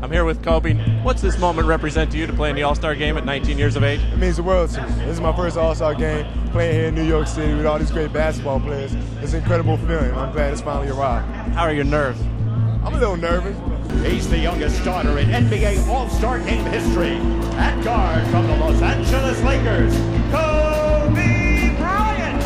I'm here with Kobe. What's this moment represent to you to play in the All-Star game at 19 years of age? It means the world to me. This is my first All-Star game, playing here in New York City with all these great basketball players. It's an incredible feeling. I'm glad it's finally arrived. How are your nerves? I'm a little nervous. He's the youngest starter in NBA All-Star game history. At guard from the Los Angeles Lakers, Kobe Bryant.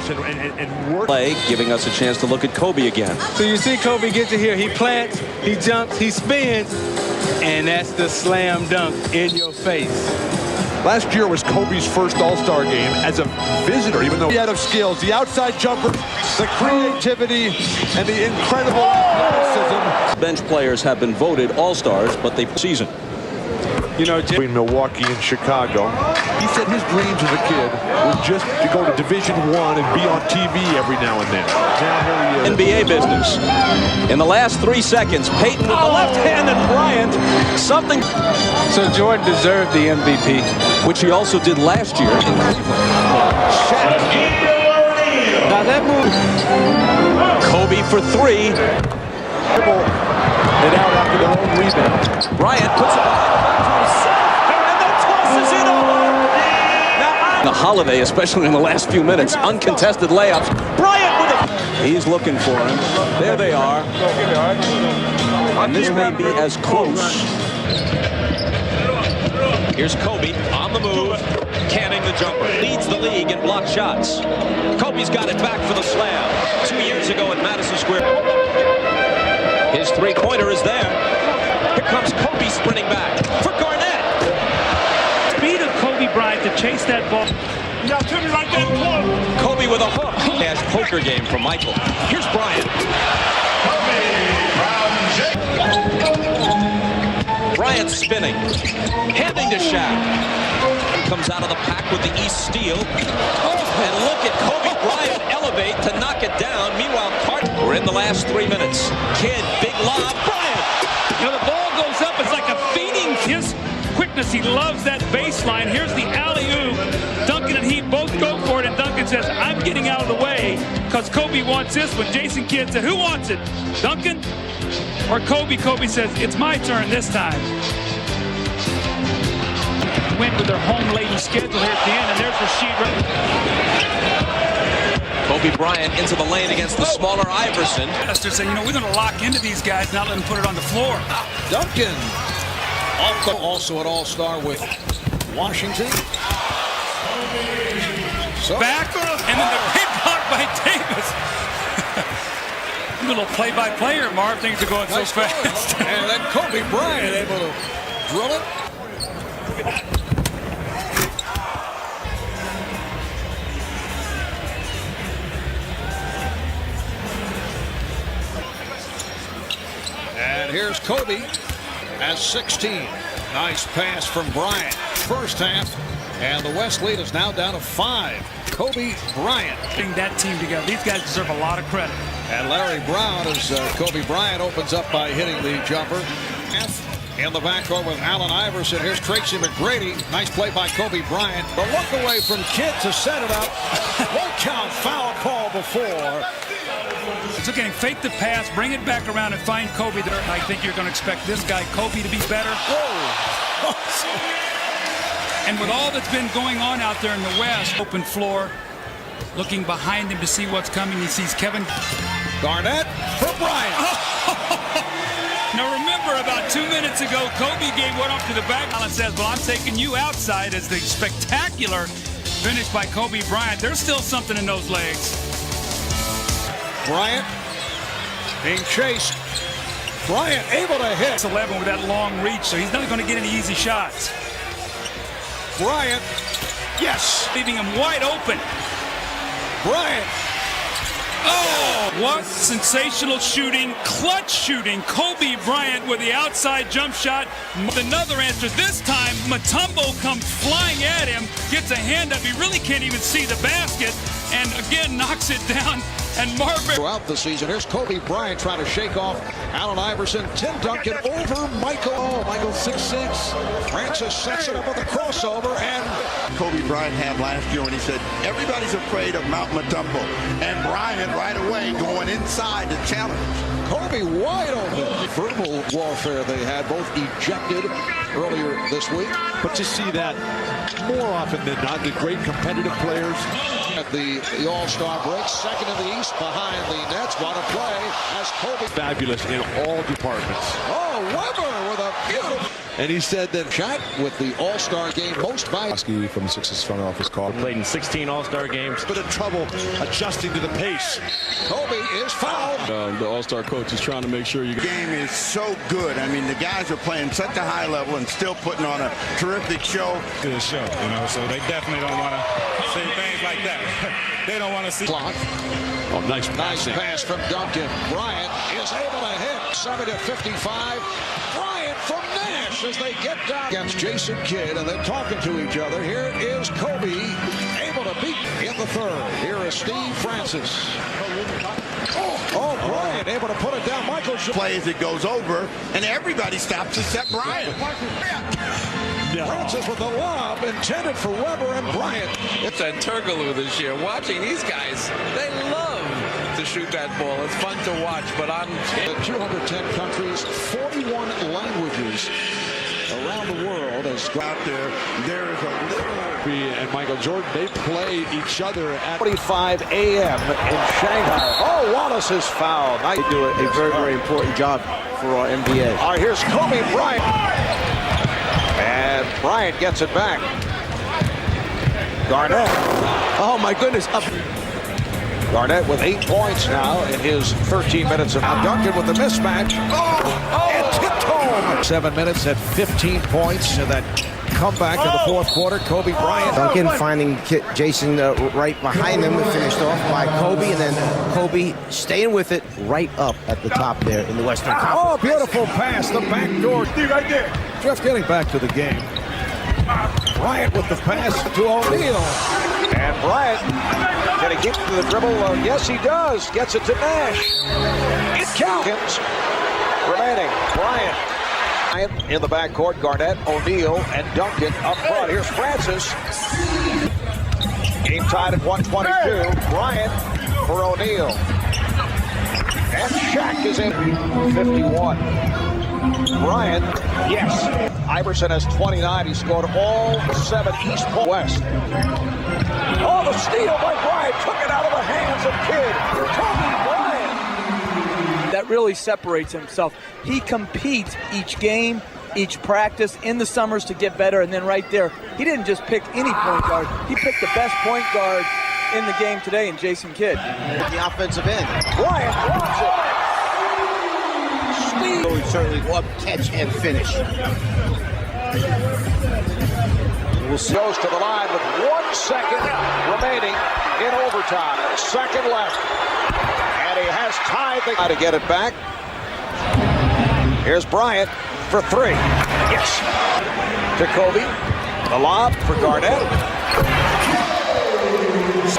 And play, giving us a chance to look at Kobe again. So you see Kobe get to here, he plants, he jumps, he spins, and that's the slam dunk in your face. Last year was Kobe's first All-Star game as a visitor, even though he had of skills, the outside jumper, the creativity, and the incredible athleticism. Bench players have been voted All-Stars, but they season. You know, between Milwaukee and Chicago, he said his dreams as a kid were just to go to Division I and be on TV every now and then. Now here he is. NBA business. In the last 3 seconds, Peyton with the left hand and Bryant, something. So Jordan deserved the MVP, which he also did last year in Cleveland. Now that move. Kobe for 3. And out after the home rebound. Bryant puts it behind himself, and then tosses it over. Now the Holiday, especially in the last few minutes, uncontested layups. Bryant with it. He's looking for him. There they are. And this may be as close. Here's Kobe on the move, canning the jumper. Leads the league in blocked shots. Kobe's got it back for the slam. 2 years ago at Madison Square. His three-pointer is there. Here comes Kobe sprinting back for Garnett. Speed of Kobe Bryant to chase that ball. Kobe with a hook. Cash poker game from Michael. Here's Bryant. Bryant spinning. Handing to Shaq. Comes out of the pack with the East steal. And look at Kobe Bryant elevate to knock it down. Meanwhile, we're in the last 3 minutes. Kidd, big lob, Bryant. You know, the ball goes up. It's like a feeding. His quickness, he loves that baseline. Here's the alley-oop. Duncan and he both go for it, and Duncan says, I'm getting out of the way because Kobe wants this one. Jason Kidd said, who wants it? Duncan or Kobe? Kobe says, it's my turn this time. Went with their home-laden schedule here at the end, and there's Rasheed. Kobe Bryant into the lane against the smaller Iverson. They're saying, you know, we're going to lock into these guys, not let them put it on the floor. Duncan, also an all-star with Washington. So back, and then the big block by Davis. Little play-by-play here, Marv. Things are going nice so fast. And then Kobe Bryant able to drill it. And here's Kobe at 16. Nice pass from Bryant. First half, and the West lead is now down to 5. Kobe Bryant. Putting that team together. These guys deserve a lot of credit. And Larry Brown as Kobe Bryant opens up by hitting the jumper. In the backcourt with Allen Iverson. Here's Tracy McGrady. Nice play by Kobe Bryant. The look away from Kidd to set it up. One count foul call before. So getting fake the pass, bring it back around and find Kobe there. I think you're going to expect this guy, Kobe, to be better. Whoa. And with all that's been going on out there in the West, open floor, looking behind him to see what's coming, he sees Kevin Garnett for Bryant. Now remember, about 2 minutes ago, Kobe gave one up to the back and says, well, I'm taking you outside, as the spectacular finish by Kobe Bryant. There's still something in those legs. Bryant being chased. Bryant able to hit. It's 11 with that long reach, so he's not going to get any easy shots. Bryant, yes. Leaving him wide open. Bryant. Oh, what sensational shooting, clutch shooting. Kobe Bryant with the outside jump shot. With another answer. This time, Mutombo comes flying at him, gets a hand up. He really can't even see the basket, and again knocks it down. and Marvin. Throughout the season, here's Kobe Bryant trying to shake off Allen Iverson. Tim Duncan over Michael. Oh, Michael 6'6". Francis sets it up with a crossover, and Kobe Bryant had last year when he said, everybody's afraid of Mount Matumbo. And Bryant right away going inside to challenge. Kobe wide open. Verbal warfare they had, both ejected earlier this week. But to see that more often than not, the great competitive players. At the All-Star break, second in the East behind the Nets. Want to play as Kobe. Fabulous in all departments. Oh, Weber with a beautiful. And he said that Shot with the All-Star game most by. From the Sixers front office call. Played in 16 All-Star games. bit of trouble adjusting to the pace. Kobe is fouled. The All-Star coach is trying to make sure you. The game is so good. I mean, the guys are playing such a high level and still putting on a terrific show. Good show, you know, so they definitely don't want to say things like that. They don't want to see. Clock. Oh, nice Pass from Duncan. Bryant is able to hit. 7-55. Bryant from Nash as they get down against Jason Kidd, and they're talking to each other. Here is Kobe able to beat in the third. Here is Steve Francis. Oh, Bryant able to put it down. Michael Play as it goes over, and everybody stops except Bryant. Francis with the lob intended for Weber and Bryant. It's a Turgaloo this year. Watching these guys, they love to shoot that ball. It's fun to watch, but on 210 countries, 41 languages around the world. As out there is a little. And Michael Jordan, they play each other at 45 a.m. in Shanghai. Oh, Wallace is fouled. They do a very, very important job for our NBA. All right, here's Kobe Bryant. And Bryant gets it back. Garnett. Oh, my goodness. Up. Garnett with 8 points now in his 13 minutes of Duncan with the mismatch. And tipped home. 7 minutes at 15 points in that comeback in the fourth quarter. Kobe Bryant. Duncan finding Jason right behind him, finished off by Kobe, and then Kobe staying with it right up at the top there in the Western Conference. Oh, beautiful pass, the back door. Right there. Jeff getting back to the game. Bryant with the pass to O'Neal. And Bryant, can he get to the dribble? Yes, he does. Gets it to Nash. It counts. Remaining, Bryant in the backcourt. Garnett, O'Neal, and Duncan up front. Here's Francis. Game tied at 122. Bryant for O'Neal. And Shaq is in 51. Bryant, yes. Iverson has 29. He scored all 7 East West. Oh, the steal by Bryant. Took it out of the hands of Kidd. Kobe Bryant. That really separates himself. He competes each game, each practice in the summers to get better, and then right there, he didn't just pick any point guard. He picked the best point guard in the game today in Jason Kidd. The offensive end. Bryant drops it. Steve. So he certainly go up, catch, and finish. We'll see. Goes to the line with 1 second remaining in overtime. Second left. And he has tied the to get it back. Here's Bryant for 3. Yes. To Kobe. The lob for Garnett.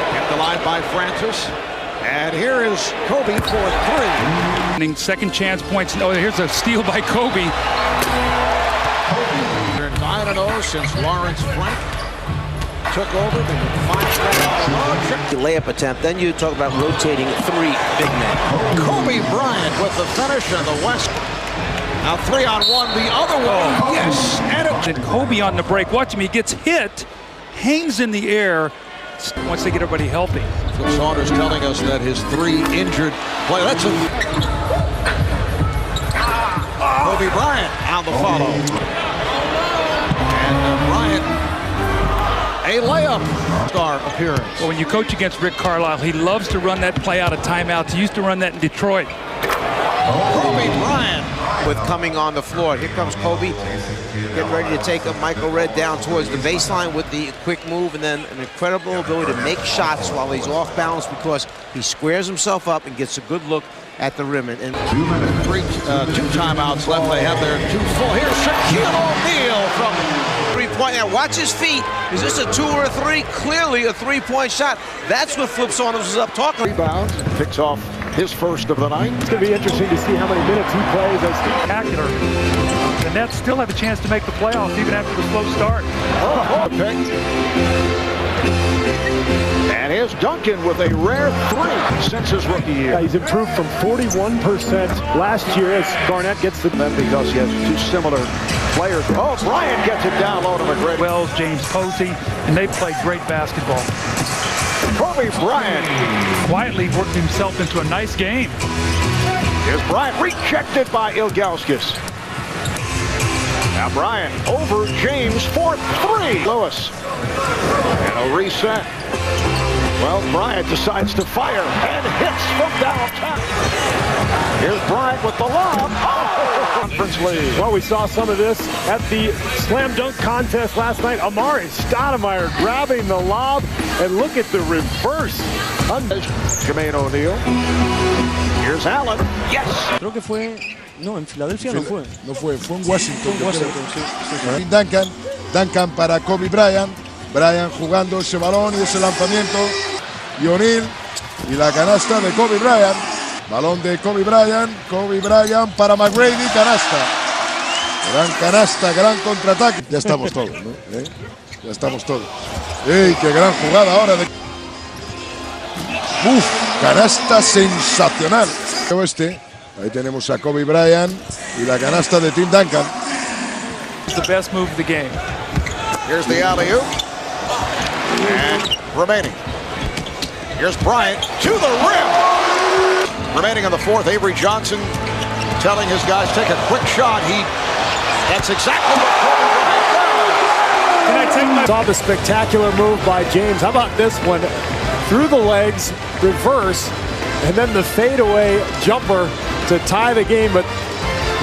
At the line by Francis. And here is Kobe for 3. Second chance points. Oh, here's a steal by Kobe. They're 9-0 since Lawrence Frank took over. The layup attempt. Then you talk about rotating 3 big men. Kobe Bryant with the finish in the West. Now 3-on-1, the other one. Yes. And Kobe on the break. Watch him. He gets hit, hangs in the air once they get everybody healthy. Phil Saunders telling us that his 3 injured play. That's a Kobe Bryant on the follow. And Bryant, a layup. Star appearance. Well, when you coach against Rick Carlisle, he loves to run that play out of timeouts. He used to run that in Detroit. Kobe Bryant with coming on the floor. Here comes Kobe, getting ready to take a Michael Redd down towards the baseline with the quick move, and then an incredible ability to make shots while he's off balance because he squares himself up and gets a good look at the rim. And 2 minutes, two timeouts left. They have their 2 full. Here's Shaquille O'Neal from three-point. Now watch his feet. Is this a 2 or a 3? Clearly a three-point shot. That's what Flip Saunders was up talking. Rebounds, picks off his first of the night. It's going to be interesting to see how many minutes he plays. That's spectacular. The Nets still have a chance to make the playoffs even after the slow start. And here's Duncan with a rare 3 since his rookie year. Yeah, he's improved from 41% last year as Garnett gets the... Then because he has 2 similar players. Oh, Bryant gets it down low to McGrady. Wells, James Posey, and they play great basketball. Kobe Bryant quietly worked himself into a nice game. Here's Bryant rejected by Ilgauskas. Now Bryant over James for 3. Lewis. And a reset. Well, Bryant decides to fire and hits from downtown. Here's Bryant with the lob. Oh! Conference lead. Well, we saw some of this at the slam dunk contest last night. Amari Stoudemire grabbing the lob, and look at the reverse. Jermaine O'Neal. Here's Allen. Yes. Creo que fue... No, en Filadelfia no fue. No fue en Washington. Sí. Duncan para Kobe Bryant. Bryant jugando ese balón y ese lanzamiento. Y O'Neal y la canasta de Kobe Bryant. Balón de Kobe Bryant. Kobe Bryant para McGrady. Canasta. Gran canasta, gran contraataque. Ya estamos todos, ¿no? Ya estamos todos. ¡Ey, qué gran jugada ahora! Canasta sensacional. Ahí tenemos a Kobe Bryant y la canasta de Tim Duncan. It's the best move of the game. Here's the alley-oop. And remaining. Here's Bryant to the rim. Remaining on the 4th, Avery Johnson telling his guys, take a quick shot. That's exactly what Kobe Bryant does. Can I take my... Saw the spectacular move by James. How about this one? Through the legs, reverse, and then the fadeaway jumper to tie the game, but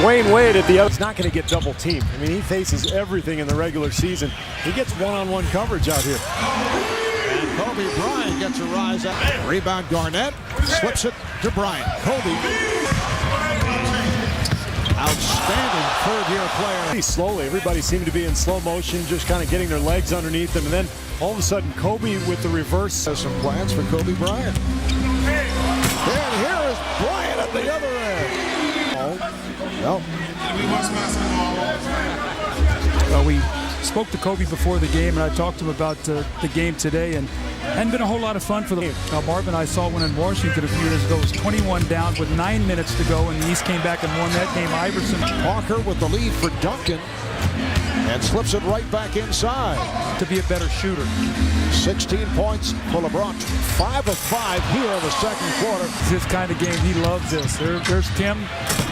Dwayne Wade at the other. He's not going to get double teamed. I mean, he faces everything in the regular season. He gets one-on-one coverage out here. And Kobe Bryant gets a rise up. Rebound Garnett, slips it to Bryant. Kobe. Outstanding third-year player. Slowly, everybody seemed to be in slow motion, just kind of getting their legs underneath them, and then all of a sudden, Kobe with the reverse. Has some plans for Kobe Bryant. And here is Bryant at the other end. Well, we spoke to Kobe before the game, and I talked to him about the game today, and hadn't been a whole lot of fun for the game. Marvin and I saw one in Washington a few years ago. It was 21 down with 9 minutes to go, and the East came back and won that game. Iverson. Parker with the lead for Duncan. And slips it right back inside. To be a better shooter. 16 points for LeBron. 5 of 5 here in the second quarter. It's this kind of game. He loves this. There's Tim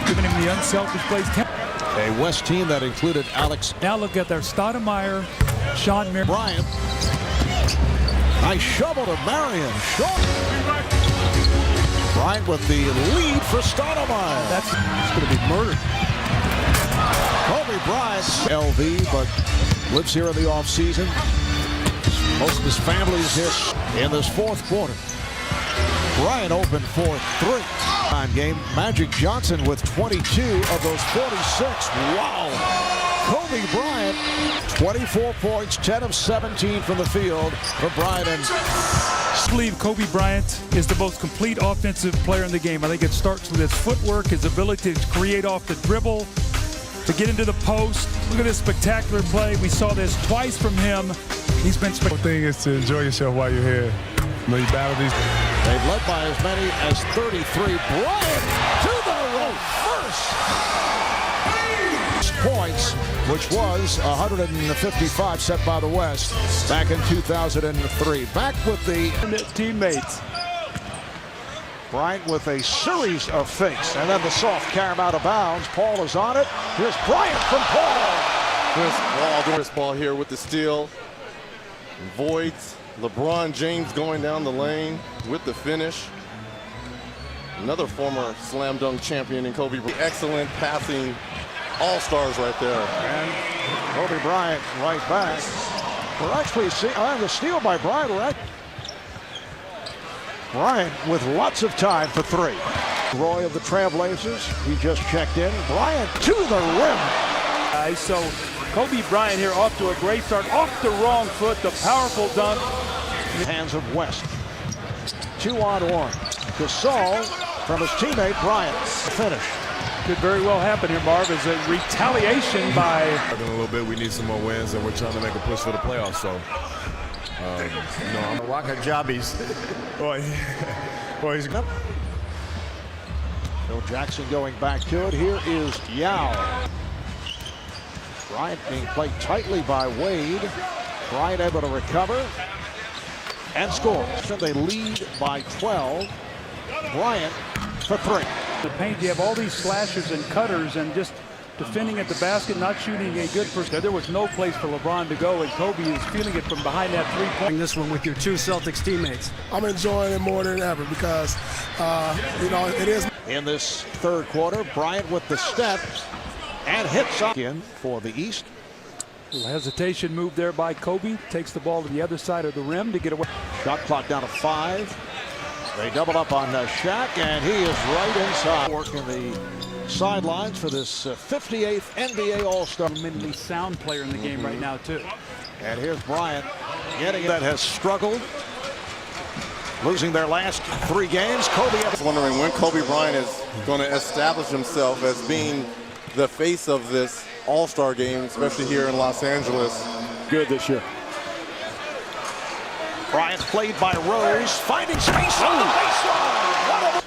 giving him the unselfish plays. A West team that included Alex. Now look at their Stoudemire, Sean Mir. Bryant. Nice shovel to Marion. Short. Bryant with the lead for Stoudemire. That's going to be murdered. Kobe Bryant, LV, but lives here in the offseason. Most of his family is here in this 4th quarter. Bryant open for 3. Game. Magic Johnson with 22 of those 46. Wow. Kobe Bryant, 24 points, 10 of 17 from the field for Bryant. And I believe Kobe Bryant is the most complete offensive player in the game. I think it starts with his footwork, his ability to create off the dribble, to get into the post. Look at this spectacular play. We saw this twice from him. He's been spectacular. The thing is to enjoy yourself while you're here. When you battle these. They've led by as many as 33. Bryant to the reverse. Points, which was 155 set by the West back in 2003. Back with the teammates. Bryant with a series of fakes, and then the soft carry out of bounds. Paul is on it. Here's Bryant from Paul. Chris Paul doing this ball here with the steal. Voids. LeBron James going down the lane with the finish. Another former slam dunk champion in Kobe. Excellent passing all-stars right there. And Kobe Bryant right back. We're actually seeing the steal by Bryant. Right. Bryant with lots of time for three. Roy of the Trailblazers, he just checked in. Bryant to the rim. So Kobe Bryant here off to a great start, off the wrong foot, the powerful dunk. Hands of West. 2-on-1. Gasol from his teammate Bryant. Finish. Could very well happen here, Marv, as a retaliation by... In a little bit, we need some more wins, and we're trying to make a push for the playoffs. So, I'm Wakajabi's. Boy, he's Phil Jackson going back to it. Here is Yao. Bryant being played tightly by Wade. Bryant able to recover and score. So they lead by 12. Bryant for three. The paint, you have all these slashers and cutters and just defending at the basket, not shooting a good first. There was no place for LeBron to go, and Kobe is feeling it from behind that three-point. This one with your two Celtics teammates. I'm enjoying it more than ever because, it is. In this third quarter, Bryant with the step and hits up in for the East. A little hesitation move there by Kobe. Takes the ball to the other side of the rim to get away. Shot clock down to 5. They double up on Shaq, and he is right inside. Working the sidelines for this 58th NBA All-Star. Mentally sound player in the game right now, too. And here's Bryant getting that has struggled. Losing their last 3 games. Kobe. I was wondering when Kobe Bryant is going to establish himself as being the face of this All-Star game, especially here in Los Angeles. Good this year. Bryant played by Rose, finding space on the baseline. I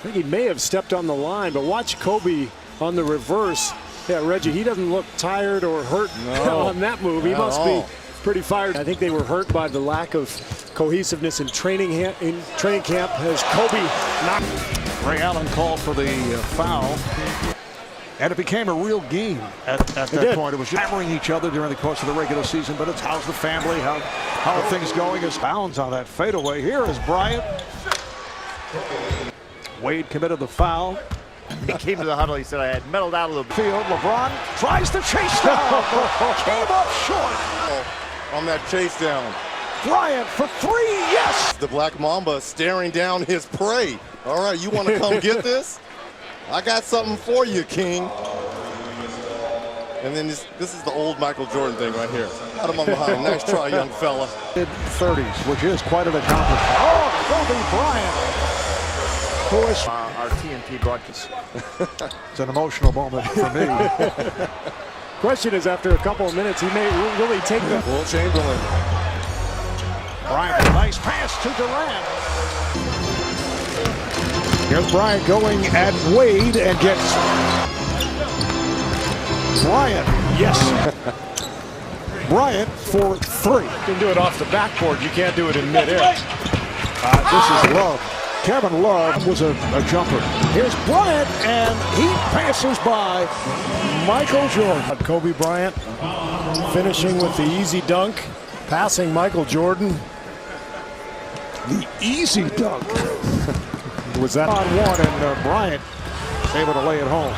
think he may have stepped on the line, but watch Kobe on the reverse. Yeah, Reggie, he doesn't look tired or hurt on that move. He must be pretty fired. I think they were hurt by the lack of cohesiveness in training camp as Kobe knocked. Ray Allen called for the foul. And it became a real game at that point. It was hammering each other during the course of the regular season, but it's how's the family, how are things going? As bounds on that fadeaway. Here is Bryant. Wade committed the foul. He came to the huddle, he said, I had meddled out of the field. LeBron tries to chase down. Came up short. On that chase down. Bryant for 3, yes! The Black Mamba staring down his prey. All right, you want to come get this? I got something for you, King. And then this is the old Michael Jordan thing right here. Out of my behind. Nice try, young fella. Mid-30s, which is quite an accomplishment. Oh, Kobe Bryant. Who is our TNT broadcast. It's an emotional moment for me. Question is, after a couple of minutes, he may really take the... Will Chamberlain. Bryant, a nice pass to Durant. Here's Bryant going at Wade and gets Bryant. Yes. Bryant for 3. You can do it off the backboard. You can't do it in midair. This is Love. Kevin Love was a jumper. Here's Bryant, and he passes by Michael Jordan. Kobe Bryant finishing with the easy dunk, passing Michael Jordan. The easy dunk. Was that on one, and Bryant able to lay it home.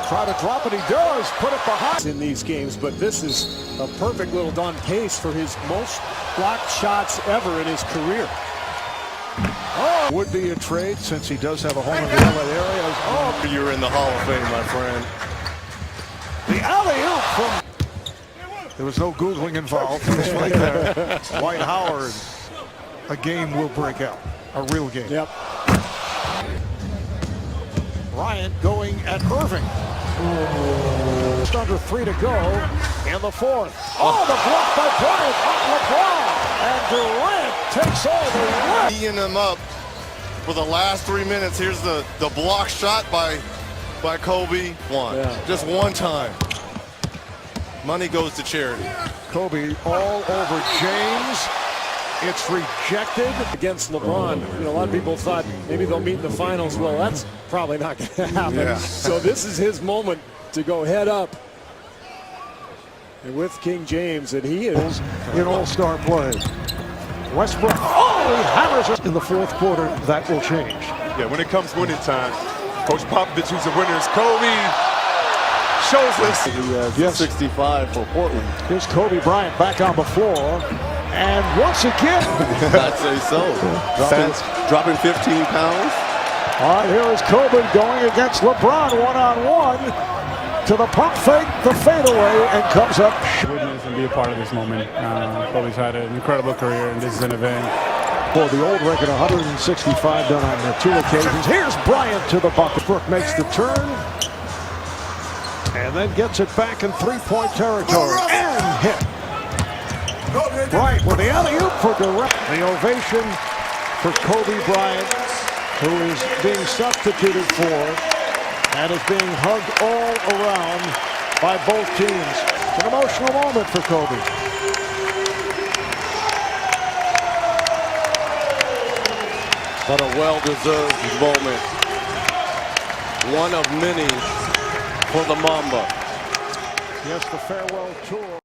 Try to drop it, he does. Put it behind. In these games, but this is a perfect little on pace for his most blocked shots ever in his career. Oh, would be a trade since he does have a home in the LA area. Oh, you're in the Hall of Fame, my friend. The alley-oop from... There was no Googling involved. He was right there. Dwight Howard. A game will break out. A real game. Yep. Bryant going at Irving. Just under 3 to go in the 4th. Oh, the block by Bryant on LeBron. And Durant takes all the way. Teeing him up for the last 3 minutes. Here's the block shot by Kobe. Just one time. Money goes to charity. Kobe all over James. It's rejected. Against LeBron. A lot of people thought maybe they'll meet in the finals. Well, that's probably not going to happen. Yeah. So this is his moment to go head up. And with King James, and he is in all-star play. Westbrook. Oh! Kobe hammers it in the fourth quarter. That will change. Yeah, when it comes winning time, Coach Popovich, who's the winners, Kobe shows us. He has 65 for Portland. Here's Kobe Bryant back on the floor. And once again. I'd say so. Dropping 15 pounds. All right, here is Kobe going against LeBron one-on-one. To the pump fake, the fadeaway, and comes up. Witness and be a part of this moment. Kobe's had an incredible career, and this is an event. For the old record, 165 done on the 2 occasions. Here's Bryant to the bucket. Brooke makes the turn. And then gets it back in three-point territory. And hit. Bryant with the alley-oop for direct. The ovation for Kobe Bryant, who is being substituted for and is being hugged all around by both teams. It's an emotional moment for Kobe. But a well-deserved moment. One of many for the Mamba. Yes, the farewell tour.